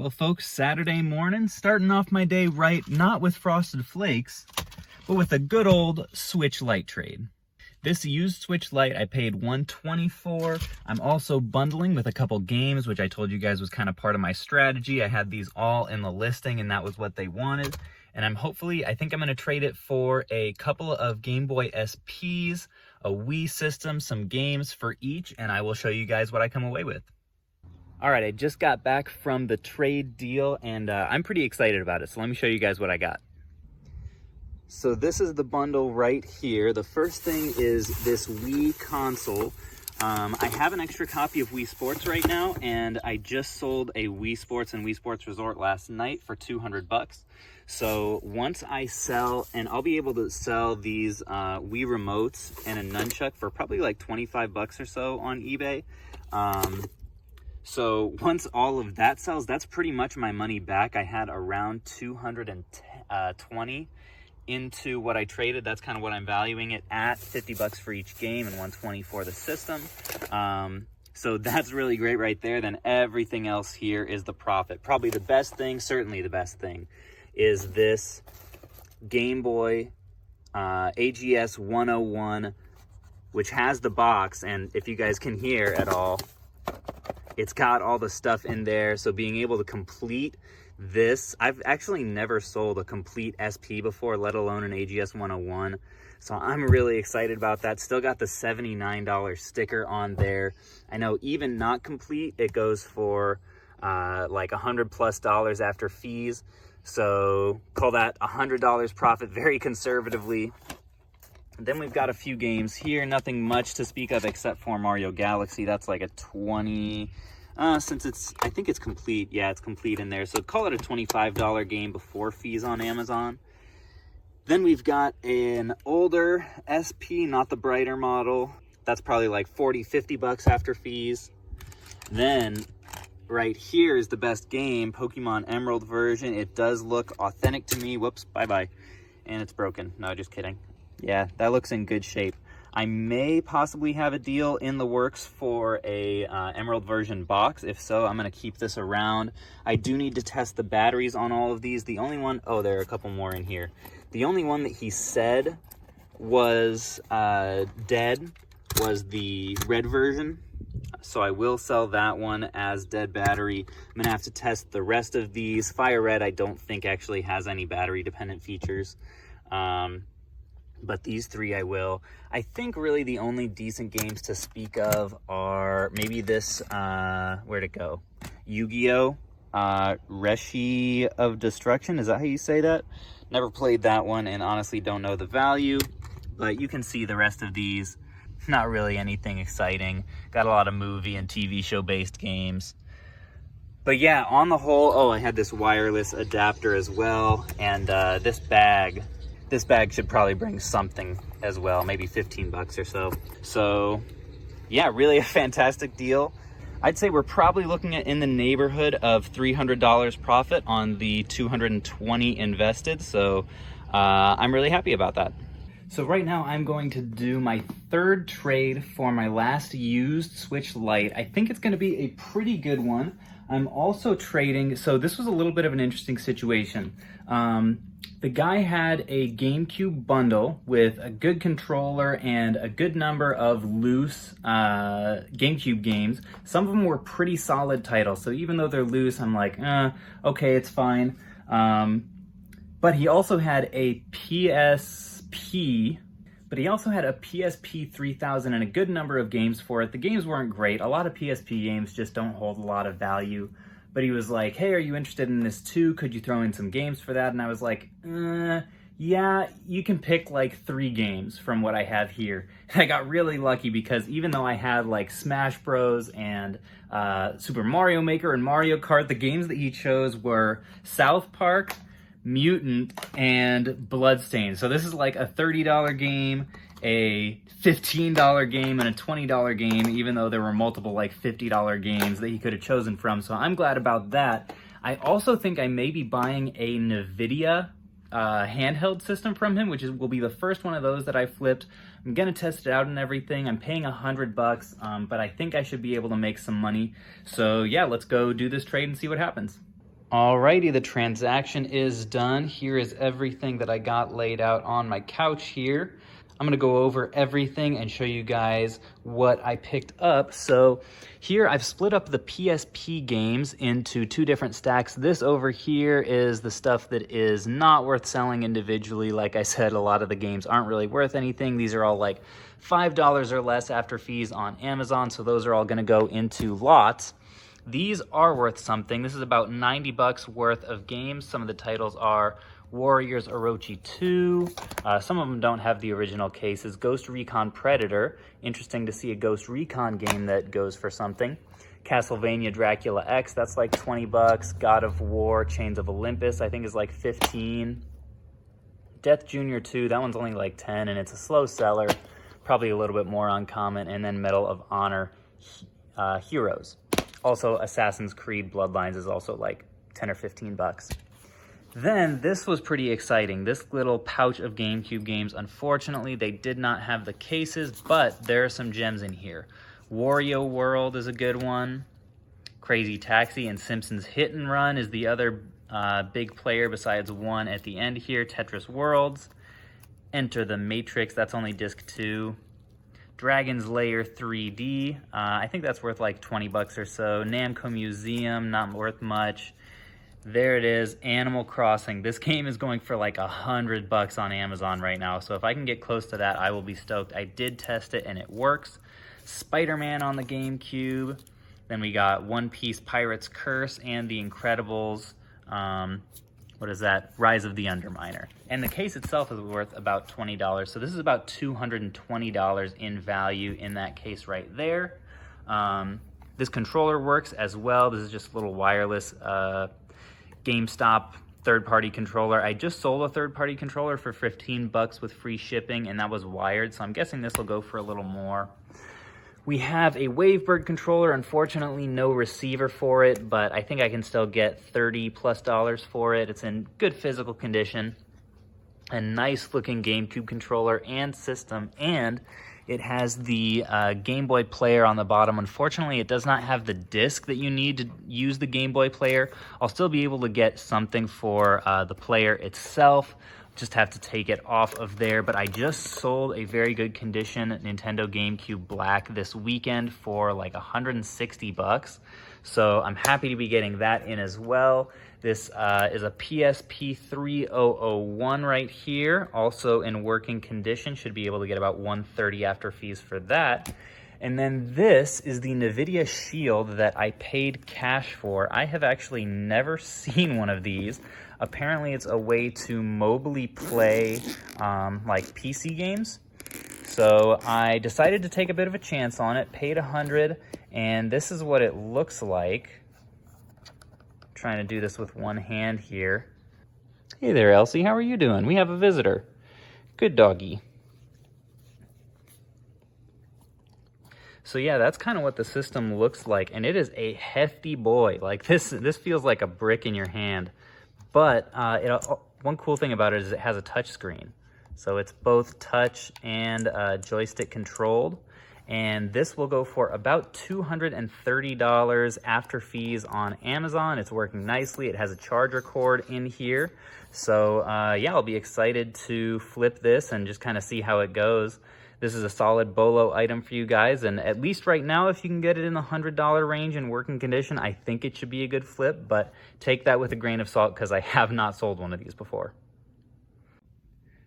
Well, folks, Saturday morning, starting off my day right, not with Frosted Flakes, but with a good old Switch Lite trade. This used Switch Lite I paid $120 for. I'm also bundling with a couple games, which I told you guys was kind of part of my strategy. I had these all in the listing, and that was what they wanted. And I think I'm going to trade it for a couple of Game Boy SPs, a Wii system, some games for each, and I will show you guys what I come away with. All right, I just got back from the trade deal, and I'm pretty excited about it. So let me show you guys what I got. So this is the bundle right here. The first thing is this Wii console. I have an extra copy of Wii Sports right now, and I just sold a Wii Sports and Wii Sports Resort last night for $200. So once I sell, and I'll be able to sell these Wii remotes and a nunchuck for probably like 25 bucks or so on eBay. So once all of that sells, that's pretty much my money back. I had around 220 into what I traded. That's kind of what I'm valuing it at, 50 bucks for each game and 120 for the system. So that's really great right there. Then everything else here is the profit. Probably the best thing, certainly the best thing, is this Game Boy AGS 101, which has the box, and if you guys can hear at all, it's got all the stuff in there. So being able to complete this, I've actually never sold a complete SP before, let alone an AGS 101. So I'm really excited about that. Still got the $79 sticker on there. I know even not complete, it goes for like $100+ after fees. So call that $100 profit very conservatively. Then we've got a few games here, nothing much to speak of except for Mario Galaxy. That's like a 20, since I think it's complete. Yeah, it's complete in there. So call it a $25 game before fees on Amazon. Then we've got an older SP, not the brighter model. That's probably like 40, 50 bucks after fees. Then right here is the best game, Pokemon Emerald version. It does look authentic to me. Whoops, bye-bye. And it's broken. No, just kidding. Yeah, that looks in good shape. I may possibly have a deal in the works for a Emerald version box. If so, I'm going to keep this around. I do need to test the batteries on all of these. The only one, oh, there are a couple more in here. The only one that he said was dead was the red version. So I will sell that one as dead battery. I'm going to have to test the rest of these. Fire Red, I don't think actually has any battery dependent features. But these three I will. I think really the only decent games to speak of are maybe this, where'd it go? Yu-Gi-Oh! Reshi of Destruction, is that how you say that? Never played that one and honestly don't know the value, but you can see the rest of these. Not really anything exciting. Got a lot of movie and TV show based games. But yeah, on the whole, oh, I had this wireless adapter as well, and this bag should probably bring something as well, maybe 15 bucks or so. So yeah, really a fantastic deal. I'd say we're probably looking at in the neighborhood of $300 profit on the 220 invested. So I'm really happy about that. So right now I'm going to do my third trade for my last used Switch Lite. I think it's going to be a pretty good one. I'm also trading, so this was a little bit of an interesting situation. The guy had a GameCube bundle with a good controller and a good number of loose GameCube games. Some of them were pretty solid titles, so even though they're loose, I'm like, okay, it's fine. But he also had a PSP 3000 and a good number of games for it. The games weren't great. A lot of PSP games just don't hold a lot of value. But he was like, hey, are you interested in this too? Could you throw in some games for that? And I was like, yeah, you can pick like 3 games from what I have here. And I got really lucky because even though I had like Smash Bros. And Super Mario Maker and Mario Kart, the games that he chose were South Park, Mutant, and Bloodstained. So this is like a $30 game, a $15 game, and a $20 game, even though there were multiple like $50 games that he could have chosen from. So I'm glad about that. I also think I may be buying a NVIDIA handheld system from him, which will be the first one of those that I flipped. I'm gonna test it out and everything. I'm paying $100, but I think I should be able to make some money. So yeah, let's go do this trade and see what happens. Alrighty, the transaction is done. Here is everything that I got laid out on my couch here. I'm gonna go over everything and show you guys what I picked up. So here I've split up the PSP games into two different stacks. This over here is the stuff that is not worth selling individually. Like I said, a lot of the games aren't really worth anything. These are all like $5 or less after fees on Amazon. So those are all gonna go into lots. These are worth something. This is about 90 bucks worth of games. Some of the titles are Warriors Orochi 2. Some of them don't have the original cases. Ghost Recon Predator. Interesting to see a Ghost Recon game that goes for something. Castlevania Dracula X, that's like 20 bucks. God of War Chains of Olympus, I think is like 15. Death Junior 2, that one's only like 10 and it's a slow seller. Probably a little bit more uncommon. And then Medal of Honor Heroes. Also, Assassin's Creed Bloodlines is also like 10 or 15 bucks. Then this was pretty exciting. This little pouch of GameCube games, unfortunately, they did not have the cases, but there are some gems in here. Wario World is a good one. Crazy Taxi and Simpsons Hit and Run is the other big player besides one at the end here. Tetris Worlds. Enter the Matrix, that's only disc 2. Dragon's Lair 3D, I think that's worth like 20 bucks or so. Namco Museum, not worth much. There it is, Animal Crossing. This game is going for like 100 bucks on Amazon right now, so if I can get close to that, I will be stoked. I did test it and it works. Spider-Man on the GameCube. Then we got One Piece Pirate's Curse and The Incredibles. What is that? Rise of the Underminer. And the case itself is worth about $20. So this is about $220 in value in that case right there. This controller works as well. This is just a little wireless GameStop third-party controller. I just sold a third-party controller for 15 bucks with free shipping, and that was wired. So I'm guessing this will go for a little more. We have a Wavebird controller, unfortunately no receiver for it, but I think I can still get $30+ for it. It's in good physical condition. A nice looking GameCube controller and system, and it has the Game Boy player on the bottom. Unfortunately, it does not have the disc that you need to use the Game Boy player. I'll still be able to get something for the player itself. Just have to take it off of there, but I just sold a very good condition Nintendo GameCube Black this weekend for like 160 bucks. So I'm happy to be getting that in as well. This is a PSP 3001 right here, also in working condition. Should be able to get about 130 after fees for that. And then this is the NVIDIA Shield that I paid cash for. I have actually never seen one of these. Apparently it's a way to mobily play like PC games. So I decided to take a bit of a chance on it, paid $100, and this is what it looks like. I'm trying to do this with one hand here. Hey there, Elsie, how are you doing? We have a visitor. Good doggy. So yeah, that's kind of what the system looks like, and it is a hefty boy. Like this feels like a brick in your hand. But one cool thing about it is it has a touch screen. So it's both touch and joystick controlled. And this will go for about $230 after fees on Amazon. It's working nicely. It has a charger cord in here. So yeah, I'll be excited to flip this and just kind of see how it goes. This is a solid BOLO item for you guys, and at least right now, if you can get it in the $100 range in working condition, I think it should be a good flip, but take that with a grain of salt because I have not sold one of these before.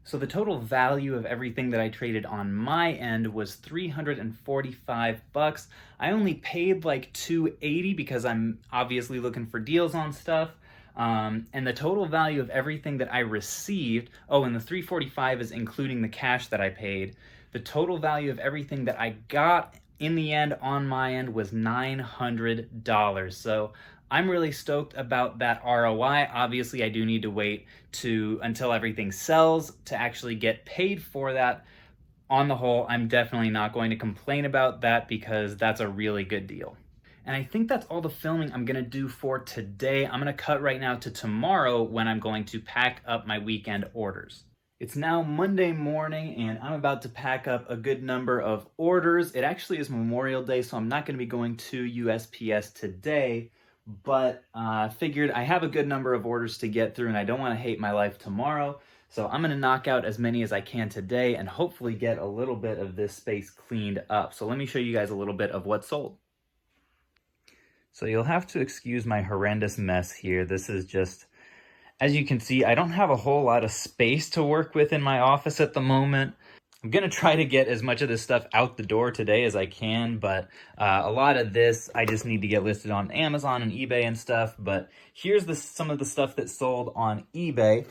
So the total value of everything that I traded on my end was 345 bucks. I only paid like $280 because I'm obviously looking for deals on stuff. And the total value of everything that I received, oh, and the 345 is including the cash that I paid. The total value of everything that I got in the end on my end was $900. So I'm really stoked about that ROI. Obviously, I do need to wait until everything sells to actually get paid for that. On the whole, I'm definitely not going to complain about that because that's a really good deal. And I think that's all the filming I'm gonna do for today. I'm gonna cut right now to tomorrow when I'm going to pack up my weekend orders. It's now Monday morning and I'm about to pack up a good number of orders. It actually is Memorial Day, so I'm not gonna be going to USPS today, but figured I have a good number of orders to get through and I don't want to hate my life tomorrow. So I'm going to knock out as many as I can today and hopefully get a little bit of this space cleaned up. So let me show you guys a little bit of what sold. So you'll have to excuse my horrendous mess here. This is just, as you can see, I don't have a whole lot of space to work with in my office at the moment. I'm going to try to get as much of this stuff out the door today as I can, but a lot of this I just need to get listed on Amazon and eBay and stuff. But here's some of the stuff that sold on eBay.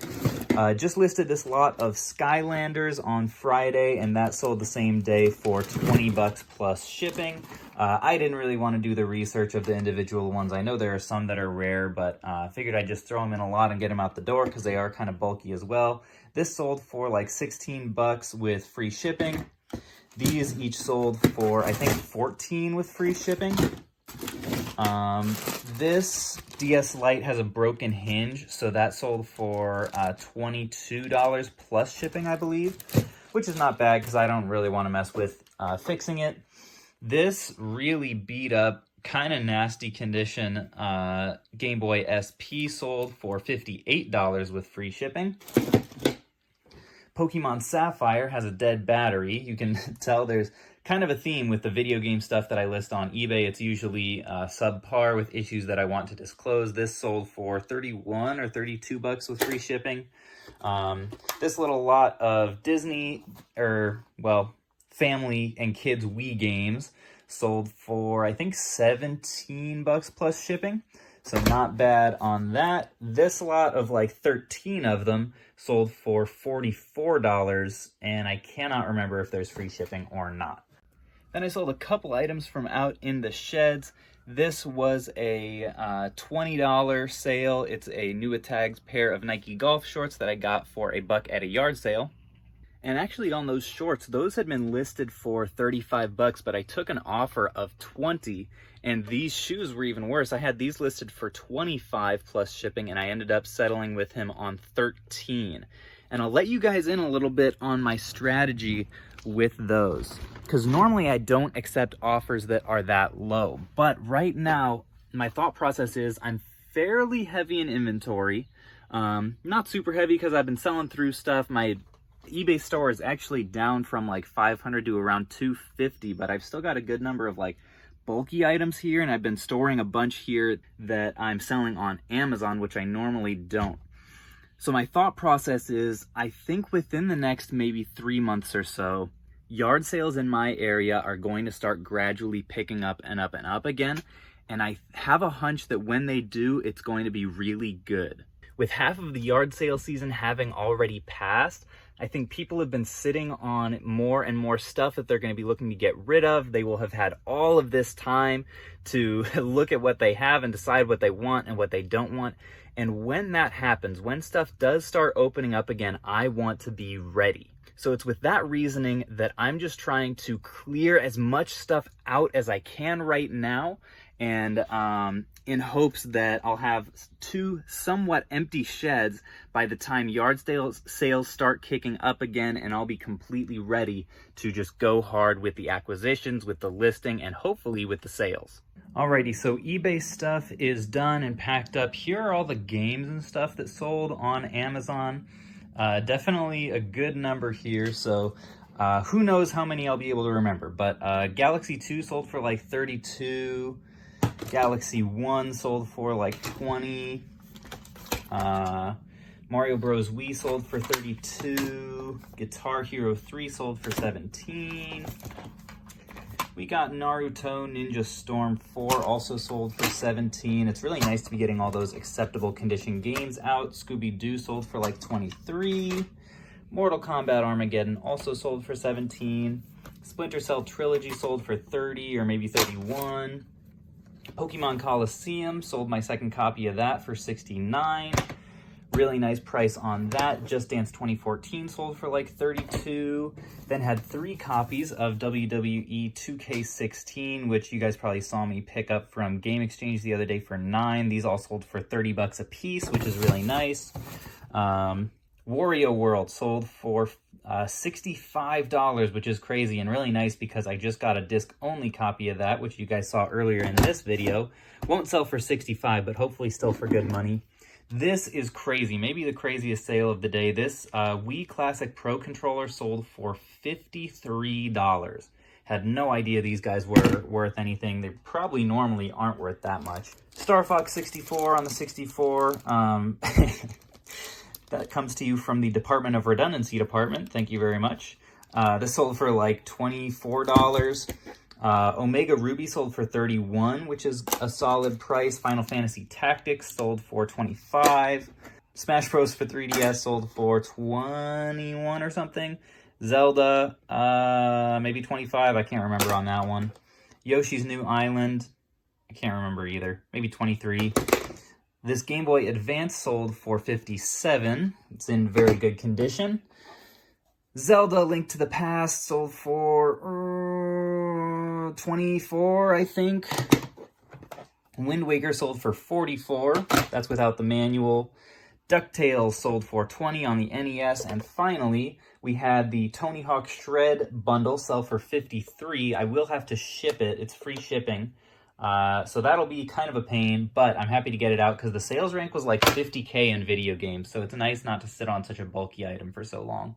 Just listed this lot of Skylanders on Friday, and that sold the same day for 20 bucks plus shipping. I didn't really want to do the research of the individual ones. I know there are some that are rare, but I figured I'd just throw them in a lot and get them out the door because they are kind of bulky as well. This sold for like 16 bucks with free shipping. These each sold for, I think, 14 with free shipping. This DS Lite has a broken hinge, so that sold for $22 plus shipping, I believe, which is not bad because I don't really want to mess with fixing it. This really beat up, kind of nasty condition Game Boy SP sold for $58 with free shipping. Pokemon Sapphire has a dead battery. You can tell there's kind of a theme with the video game stuff that I list on eBay. It's usually subpar with issues that I want to disclose. This sold for 31 or 32 bucks with free shipping. This little lot of Disney, family and kids Wii games sold for, I think, 17 bucks plus shipping. So not bad on that. This lot of like 13 of them sold for $44, and I cannot remember if there's free shipping or not. Then I sold a couple items from out in the sheds. This was a $20 sale. It's a New Tags pair of Nike golf shorts that I got for $1 at a yard sale. And actually on those shorts, those had been listed for 35 bucks, but I took an offer of 20, and these shoes were even worse. I had these listed for 25 plus shipping, and I ended up settling with him on 13. And I'll let you guys in a little bit on my strategy with those, because normally I don't accept offers that are that low. But right now, my thought process is I'm fairly heavy in inventory. Not super heavy because I've been selling through stuff. My eBay store is actually down from like 500 to around 250, but I've still got a good number of like bulky items here, and I've been storing a bunch here that I'm selling on Amazon, which I normally don't. So my thought process is, I think within the next maybe 3 months or so, yard sales in my area are going to start gradually picking up and up and up again, and I have a hunch that when they do, it's going to be really good. With half of the yard sale season having already passed, I think people have been sitting on more and more stuff that they're going to be looking to get rid of. They will have had all of this time to look at what they have and decide what they want and what they don't want. And when that happens, when stuff does start opening up again, I want to be ready. So it's with that reasoning that I'm just trying to clear as much stuff out as I can right now, and in hopes that I'll have 2 somewhat empty sheds by the time yard sales start kicking up again, and I'll be completely ready to just go hard with the acquisitions, with the listing, and hopefully with the sales. Alrighty, so eBay stuff is done and packed up. Here are all the games and stuff that sold on Amazon. Definitely a good number here, so who knows how many I'll be able to remember. But Galaxy 2 sold for like 32. Galaxy 1 sold for like 20. Mario Bros. Wii sold for 32. Guitar Hero 3 sold for 17. We got Naruto Ninja Storm 4 also sold for 17. It's really nice to be getting all those acceptable condition games out. Scooby-Doo sold for like 23. Mortal Kombat Armageddon also sold for 17. Splinter Cell Trilogy sold for 30 or maybe 31. Pokemon Coliseum, sold my second copy of that for 69. Really nice price on that. Just Dance 2014 sold for like 32. Then had 3 copies of WWE 2K16, which you guys probably saw me pick up from Game Exchange the other day for 9. These all sold for 30 bucks a piece, which is really nice. Wario World sold for $65, which is crazy and really nice because I just got a disc-only copy of that, which you guys saw earlier in this video. Won't sell for $65, but hopefully still for good money. This is crazy, maybe the craziest sale of the day. This Wii Classic Pro controller sold for $53. Had no idea these guys were worth anything. They probably normally aren't worth that much. Star Fox 64 on the 64. That comes to you from the Department of Redundancy department. Thank you very much. This sold for like $24. Omega Ruby sold for $31, which is a solid price. Final Fantasy Tactics sold for $25. Smash Bros. For 3DS sold for $21 or something. Zelda, maybe $25. I can't remember on that one. Yoshi's New Island, I can't remember either. Maybe $23. This Game Boy Advance sold for $57. It's in very good condition. Zelda Link to the Past sold for $24, I think. Wind Waker sold for $44. That's without the manual. DuckTales sold for $20 on the NES. And finally, we had the Tony Hawk Shred bundle sell for $53. I will have to ship it. It's free shipping. So that'll be kind of a pain, but I'm happy to get it out because the sales rank was like 50K in video games. So it's nice not to sit on such a bulky item for so long.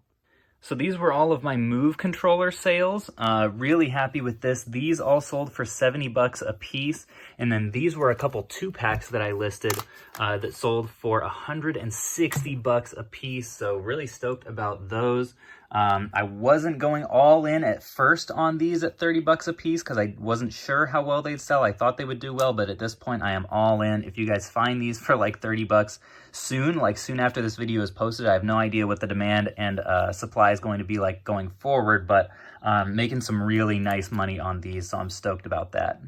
So these were all of my Move controller sales. Really happy with this. These all sold for $70 a piece. And then these were a couple 2-packs that I listed that sold for $160 a piece. So really stoked about those. I wasn't going all in at first on these at $30 a piece because I wasn't sure how well they'd sell. I thought they would do well, but at this point I am all in. If you guys find these for like $30 soon, like soon after this video is posted, I have no idea what the demand and supply is going to be like going forward, but making some really nice money on these, so I'm stoked about that.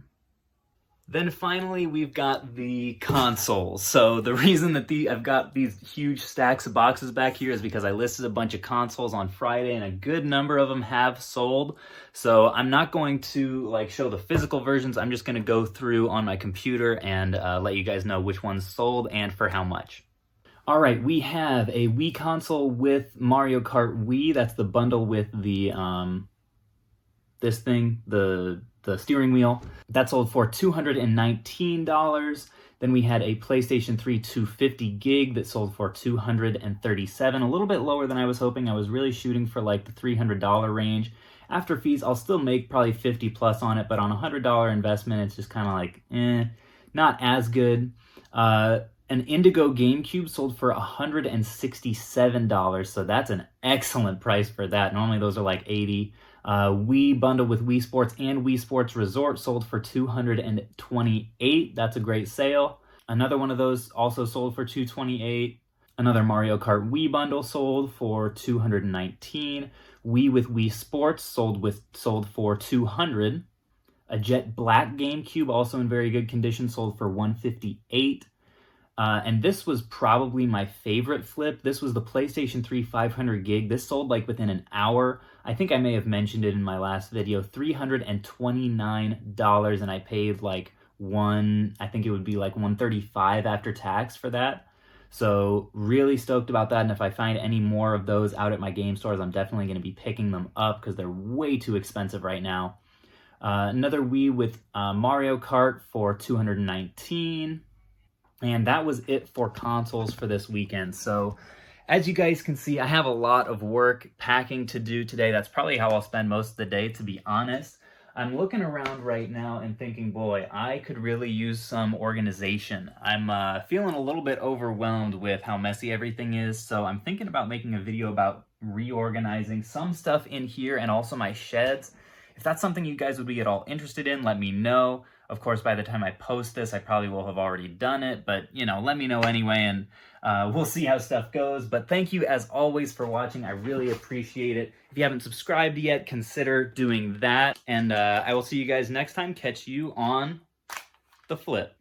Then finally, we've got the consoles. So the reason that I've got these huge stacks of boxes back here is because I listed a bunch of consoles on Friday and a good number of them have sold. So I'm not going to like show the physical versions. I'm just going to go through on my computer and let you guys know which ones sold and for how much. All right, we have a Wii console with Mario Kart Wii. That's the bundle with the this thing, the steering wheel. That sold for $219. Then we had a PlayStation 3 250 gig that sold for $237, a little bit lower than I was hoping. I was really shooting for like the $300 range. After fees, I'll still make probably 50 plus on it, but on a $100 investment, it's just kind of like, not as good. An Indigo GameCube sold for $167, so that's an excellent price for that. Normally those are like $80. Wii bundle with Wii Sports and Wii Sports Resort sold for $228. That's a great sale. Another one of those also sold for $228. Another Mario Kart Wii bundle sold for $219. Wii with Wii Sports sold for $200. A Jet Black GameCube, also in very good condition, sold for $158. And this was probably my favorite flip. This was the PlayStation 3 500 gig. This sold like within an hour. I think I may have mentioned it in my last video, $329, and I paid like I think it would be like $135 after tax for that. So really stoked about that. And if I find any more of those out at my game stores, I'm definitely going to be picking them up because they're way too expensive right now. Another Wii with Mario Kart for $219. And that was it for consoles for this weekend. So as you guys can see, I have a lot of work packing to do today. That's probably how I'll spend most of the day, to be honest. I'm looking around right now and thinking, boy, I could really use some organization. I'm feeling a little bit overwhelmed with how messy everything is. So I'm thinking about making a video about reorganizing some stuff in here and also my sheds. If that's something you guys would be at all interested in, let me know. Of course, by the time I post this, I probably will have already done it, but, you know, let me know anyway, and we'll see how stuff goes. But thank you, as always, for watching. I really appreciate it. If you haven't subscribed yet, consider doing that, and I will see you guys next time. Catch you on the flip.